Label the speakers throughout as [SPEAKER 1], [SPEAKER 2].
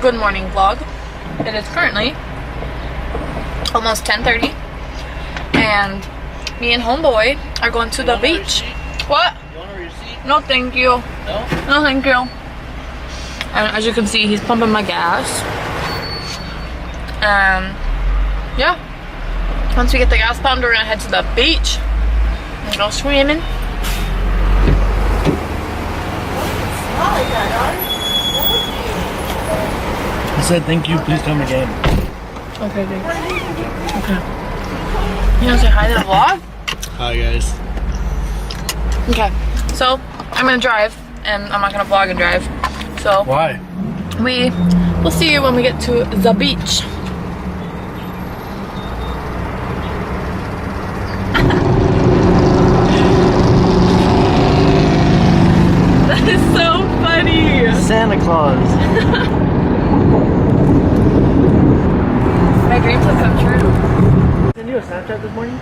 [SPEAKER 1] good morning vlog. It is currently almost 10:30 and me and homeboy are going to the beach. What?
[SPEAKER 2] You want a receipt?
[SPEAKER 1] No thank you.
[SPEAKER 2] No?
[SPEAKER 1] No thank you. And as you can see, he's pumping my gas. And yeah, once we get the gas pumped, we're gonna head to the beach and go swimming.
[SPEAKER 2] I said thank you, please come again.
[SPEAKER 1] Okay, dude. Okay. You wanna say hi to the vlog?
[SPEAKER 2] Hi guys.
[SPEAKER 1] Okay, so I'm gonna drive and I'm not gonna vlog and drive. So
[SPEAKER 2] Why?
[SPEAKER 1] we'll see you when we get to the beach. That is so funny.
[SPEAKER 2] Santa Claus.
[SPEAKER 1] My dreams have come true.
[SPEAKER 2] Didn't you a Snapchat this morning?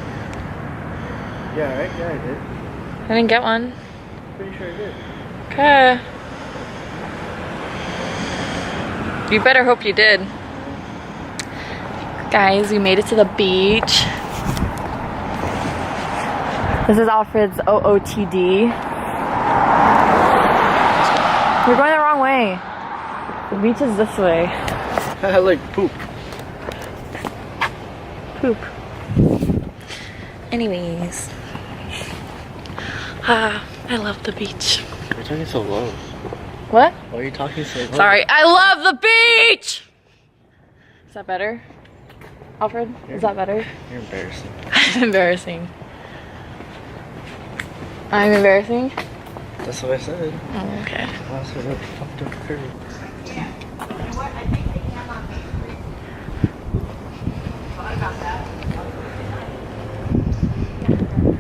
[SPEAKER 2] Yeah, right? Yeah, I did.
[SPEAKER 1] I didn't get one.
[SPEAKER 2] Pretty sure I did.
[SPEAKER 1] Okay. You better hope you did. Guys, we made it to the beach. This is Alfred's OOTD. We're going the wrong way. The beach is this way.
[SPEAKER 2] I like poop.
[SPEAKER 1] Poop. Anyways. I love the beach.
[SPEAKER 2] You're talking so low.
[SPEAKER 1] What?
[SPEAKER 2] Why are you talking so low?
[SPEAKER 1] Sorry, I love the beach! Is that better? Alfred? Is that better?
[SPEAKER 2] You're embarrassing.
[SPEAKER 1] I'm embarrassing. I'm embarrassing?
[SPEAKER 2] That's what I said.
[SPEAKER 1] Oh, okay.
[SPEAKER 2] That's what I fucked up curve.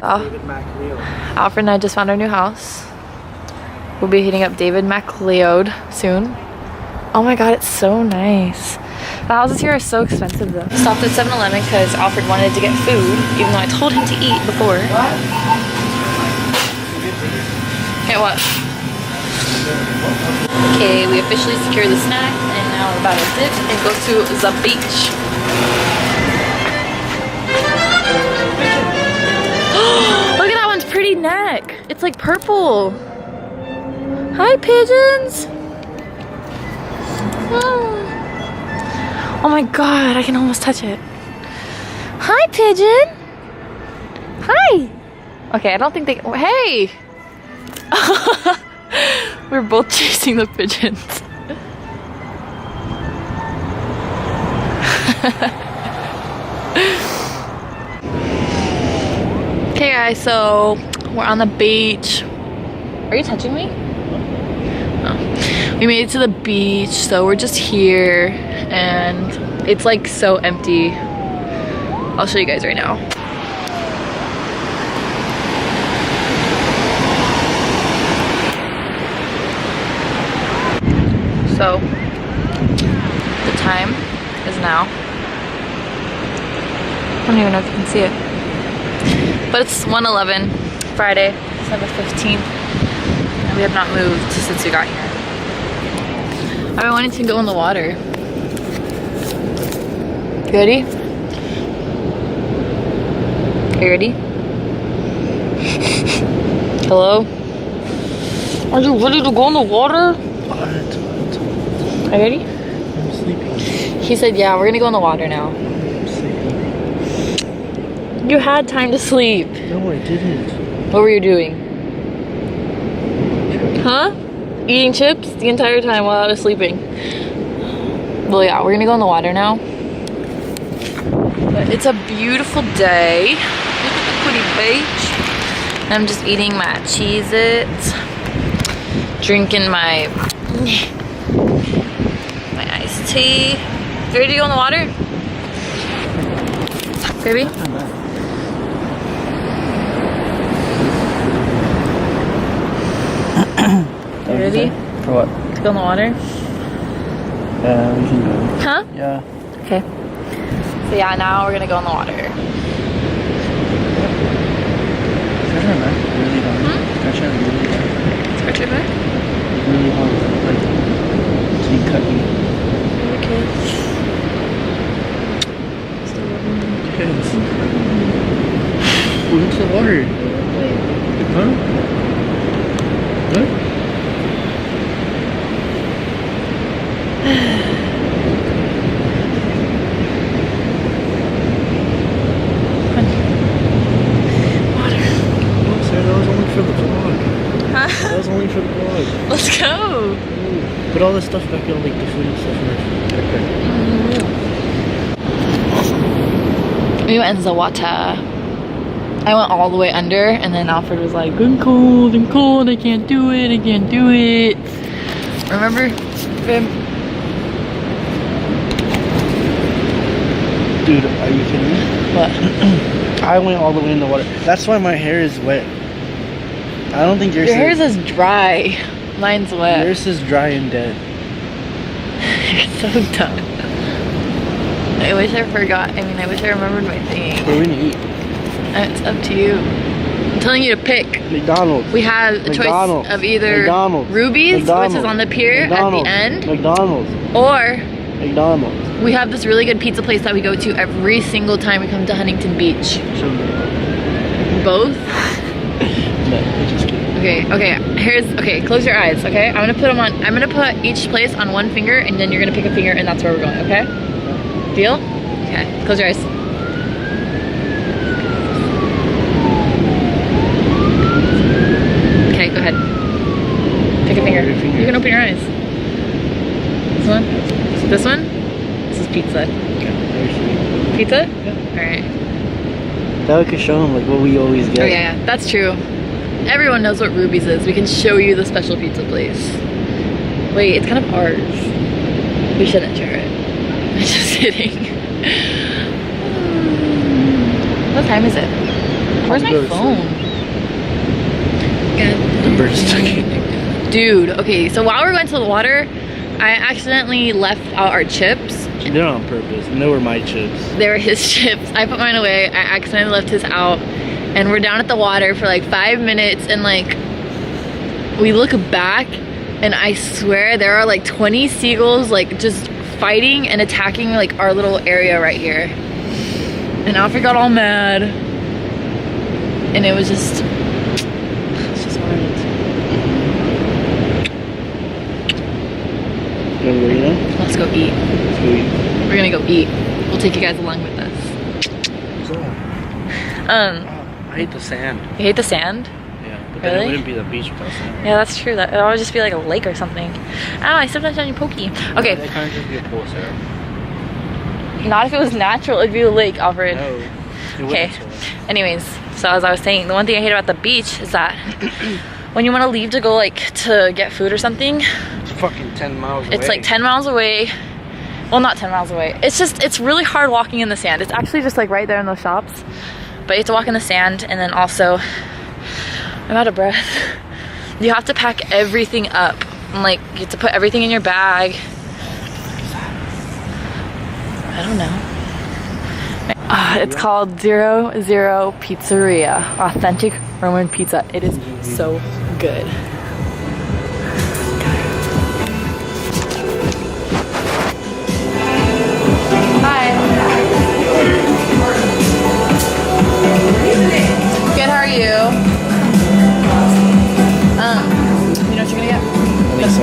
[SPEAKER 1] David McLeod. Alfred and I just found our new house. We'll be hitting up David McLeod soon. Oh my god, it's so nice. The houses here are so expensive though. Stopped at 7-Eleven because Alfred wanted to get food, even though I told him to eat before. What? Okay, what? Okay, we officially secured the snack and now we're about to dip and go to the beach. Look at that one's pretty neck. It's like purple. Hi, pigeons. Oh my god, I can almost touch it. Hi, pigeon. Hi. Okay, I don't think they. Hey. We're both chasing the pigeons. Okay guys, so we're on the beach. Are you touching me? Oh. We made it to the beach, so we're just here and it's like so empty. I'll show you guys right now. So the time is now. I don't even know if you can see it. But it's 1:11, Friday, December 15th, and we have not moved since we got here. I've been wanting to go in the water. You ready? Are you ready? Hello? Are you ready to go in the water? Are you ready?
[SPEAKER 2] I'm sleeping.
[SPEAKER 1] He said, yeah, we're gonna go in the water now.
[SPEAKER 2] I'm sleeping.
[SPEAKER 1] You had time to sleep.
[SPEAKER 2] No, I didn't.
[SPEAKER 1] What were you doing? Huh? Eating chips the entire time while I was sleeping. Well, yeah, we're gonna go in the water now. But it's a beautiful day. Look at the pretty beach. And I'm just eating my Cheez-Its. Drinking my iced tea. You ready to go in the water? Baby? You ready?
[SPEAKER 2] For what?
[SPEAKER 1] To go in the water?
[SPEAKER 2] Yeah, we can go.
[SPEAKER 1] Huh?
[SPEAKER 2] Yeah.
[SPEAKER 1] Okay. So yeah, now we're gonna go in the water.
[SPEAKER 2] Really hard. Scratch it really hard.
[SPEAKER 1] Scratch your back?
[SPEAKER 2] Really hard. Like, so you cut me. the water? Huh? What?
[SPEAKER 1] Water.
[SPEAKER 2] Oh, Sarah, that was only for the vlog.
[SPEAKER 1] Huh?
[SPEAKER 2] That was only for the vlog.
[SPEAKER 1] Let's go.
[SPEAKER 2] Ooh. Put all this stuff back in, like the food and stuff in there.
[SPEAKER 1] We went in the water. I went all the way under, and then Alfred was like, I'm cold, I can't do it, Remember, babe?
[SPEAKER 2] Dude, are you kidding me?
[SPEAKER 1] What?
[SPEAKER 2] I went all the way in the water. That's why my hair is wet. I don't think yours
[SPEAKER 1] Your hair's is dry. Mine's wet.
[SPEAKER 2] Yours is dry and dead.
[SPEAKER 1] You're so dumb. I wish I forgot. I wish I remembered my thing.
[SPEAKER 2] What are we gonna eat?
[SPEAKER 1] It's up to you. I'm telling you to pick.
[SPEAKER 2] McDonald's.
[SPEAKER 1] We have a choice of either
[SPEAKER 2] McDonald's.
[SPEAKER 1] Ruby's,
[SPEAKER 2] McDonald's.
[SPEAKER 1] which is on the pier
[SPEAKER 2] McDonald's.
[SPEAKER 1] at the end,
[SPEAKER 2] McDonald's.
[SPEAKER 1] or
[SPEAKER 2] McDonald's.
[SPEAKER 1] we have this really good pizza place that we go to every single time we come to Huntington Beach. Both?
[SPEAKER 2] No, I'm just kidding.
[SPEAKER 1] Okay, close your eyes, okay? I'm gonna put each place on one finger, and then you're gonna pick a finger, and that's where we're going, okay? Deal? Okay, close your eyes. Okay, go ahead. Pick a finger. You can open your eyes. This one? This one? This is pizza.
[SPEAKER 2] Yeah,
[SPEAKER 1] Pizza?
[SPEAKER 2] yeah.
[SPEAKER 1] Alright.
[SPEAKER 2] That we could show them like what we always get.
[SPEAKER 1] Oh yeah, that's true. Everyone knows what Ruby's is. We can show you the special pizza place. Wait, it's kind of ours. We shouldn't share it. I'm just kidding. What time is it? Where's my phone?
[SPEAKER 2] The bird's talking.
[SPEAKER 1] Dude, okay, so while we went to the water, I accidentally left out our chips.
[SPEAKER 2] She did it on purpose, and they were my chips.
[SPEAKER 1] They were his chips. I put mine away. I accidentally left his out. And we're down at the water for like 5 minutes, and like, we look back, and I swear there are like 20 seagulls like just fighting and attacking like our little area right here. And Alfred got all mad. And it was just wild.
[SPEAKER 2] You wanna go eat now?
[SPEAKER 1] Let's go eat.
[SPEAKER 2] Let's go eat.
[SPEAKER 1] We're gonna go eat. We'll take you guys along with us.
[SPEAKER 2] I hate the sand.
[SPEAKER 1] You hate the sand?
[SPEAKER 2] Yeah, but then
[SPEAKER 1] Really?
[SPEAKER 2] it wouldn't be the beach without sand.
[SPEAKER 1] Yeah, that's true. That it would just be like a lake or something. Oh, I stepped on your pokey. Okay.
[SPEAKER 2] That kind of just be a pool, Sarah.
[SPEAKER 1] Not if it was natural, it'd be a lake, Alfred.
[SPEAKER 2] No. It
[SPEAKER 1] Okay.
[SPEAKER 2] wouldn't, Sarah.
[SPEAKER 1] Anyways, so as I was saying, the one thing I hate about the beach is that when you want to leave to go like to get food or something,
[SPEAKER 2] It's fucking 10 miles away.
[SPEAKER 1] it's like 10 miles away. Well, not 10 miles away. It's really hard walking in the sand. It's actually just like right there in those shops. But you have to walk in the sand, and then also, I'm out of breath. You have to pack everything up. And like, you have to put everything in your bag. I don't know. It's called 00 Pizzeria. Authentic Roman pizza. It is so good. Hi. Good, how are you? You know what you're gonna get?
[SPEAKER 2] I think so.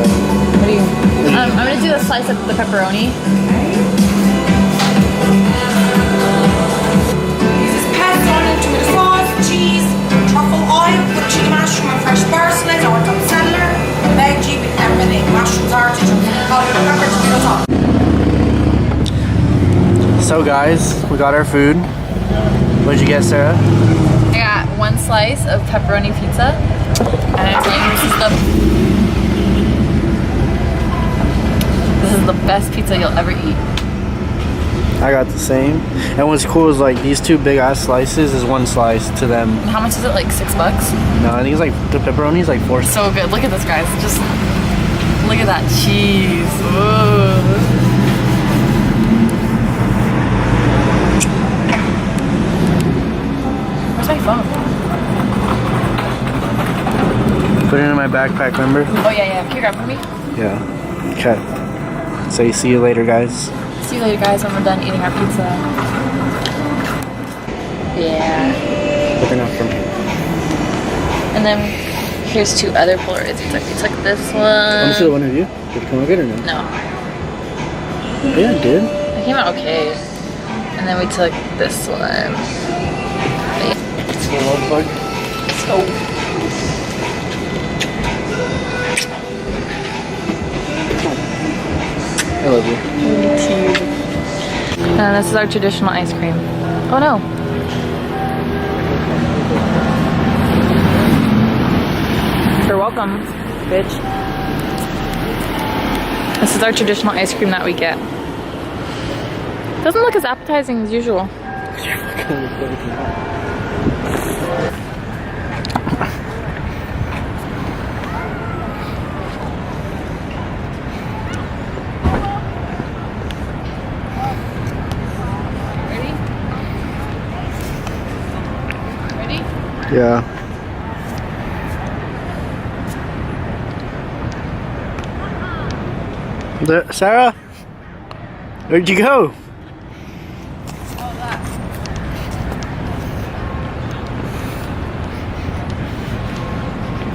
[SPEAKER 1] What do you? I'm gonna do a slice of the pepperoni.
[SPEAKER 3] This is pepperoni, tomato sauce, cheese, truffle oil, with chili mushroom and fresh parsley, sourdough celery, veggie with everything, mushrooms, artichokes, cauliflower, pepper, tomato sauce.
[SPEAKER 2] So guys, we got our food. What'd you get, Sarah?
[SPEAKER 1] I got one slice of pepperoni pizza, and I think this is the best pizza you'll ever eat.
[SPEAKER 2] I got the same. And what's cool is like these two big ass slices is one slice to them.
[SPEAKER 1] And how much is it? Like $6?
[SPEAKER 2] No, I think it's like the pepperoni is like 4.
[SPEAKER 1] So good. Look at this, guys. Just look at that cheese. Ooh. Where's my phone?
[SPEAKER 2] Put it in my backpack, remember?
[SPEAKER 1] Oh yeah. Can you grab it for me?
[SPEAKER 2] Yeah. Okay. So see you later, guys.
[SPEAKER 1] See you later, guys, when we're done eating our pizza. Yeah.
[SPEAKER 2] but they're not from here.
[SPEAKER 1] And then here's 2 other Polaroids. We took this
[SPEAKER 2] Let me see the
[SPEAKER 1] one.
[SPEAKER 2] one of you. Did it come out good or no?
[SPEAKER 1] No,
[SPEAKER 2] Yeah, it did.
[SPEAKER 1] it came out okay. And then we took this one.
[SPEAKER 2] It's a love bug.
[SPEAKER 1] So.
[SPEAKER 2] I love you.
[SPEAKER 1] And this is our traditional ice cream. Oh no. You're welcome, bitch. This is our traditional ice cream that we get. Doesn't look as appetizing as usual. Ready?
[SPEAKER 2] Yeah. Sarah? Where'd you go?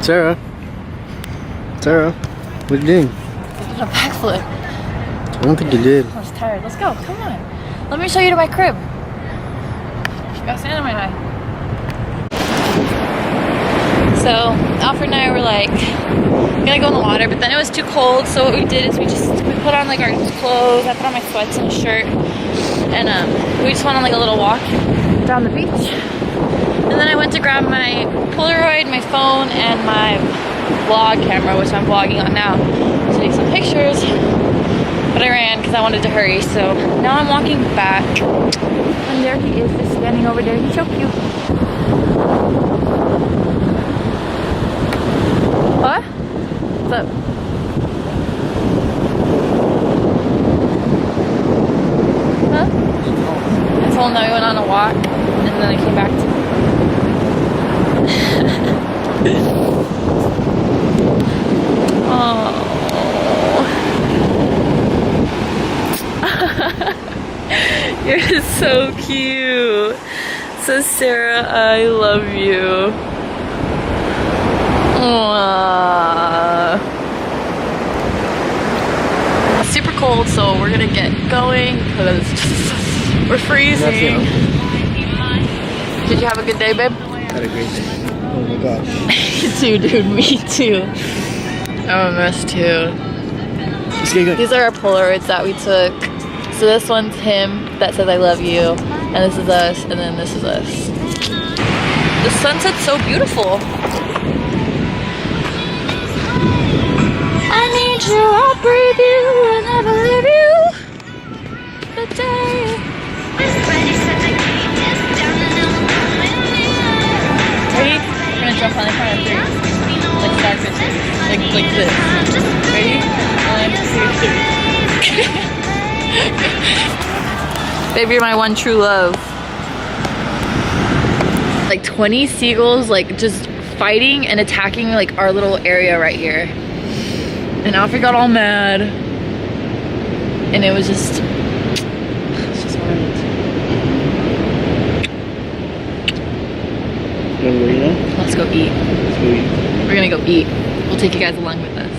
[SPEAKER 2] Sarah? Sarah? What are you doing?
[SPEAKER 1] I did a backflip.
[SPEAKER 2] I don't think you did.
[SPEAKER 1] I was tired. Let's go. Come on. Let me show you to my crib. You got sand in my eye. So Alfred and I were like gonna go in the water, but then it was too cold. So what we did is we put on like our clothes. I put on my sweats and a shirt, and we just went on like a little walk down the beach. And then I went to grab my Polaroid, my phone, and my vlog camera, which I'm vlogging on now, to take some pictures. But I ran because I wanted to hurry. So now I'm walking back, and there he is, just standing over there. He's so cute. What? What's up? Huh? I told him that we went on a walk, and then I came back to oh. You're so cute. So Sarah, I love you. Aww. It's super cold, so we're gonna get going because we're freezing. Did you have a good day, babe?
[SPEAKER 2] Had a great day. Oh my gosh.
[SPEAKER 1] Me too, dude. Me too. I'm a mess too.
[SPEAKER 2] Let's get going.
[SPEAKER 1] These are our Polaroids that we took. So this one's him that says I love you, and this is us, and then this is us. The sunset's so beautiful. I need you, I'll breathe you, I'll never leave you. The day. Ready? We're gonna jump on the count of 3. Like starfish. Like this. Ready? 1, 2, 3. Baby, you're my one true love. Like 20 seagulls like just fighting and attacking like our little area right here. And Alfred got all mad. And it was just wild.
[SPEAKER 2] You wanna go eat now?
[SPEAKER 1] Let's go eat.
[SPEAKER 2] Let's go eat.
[SPEAKER 1] We're gonna go eat. We'll take you guys along with us.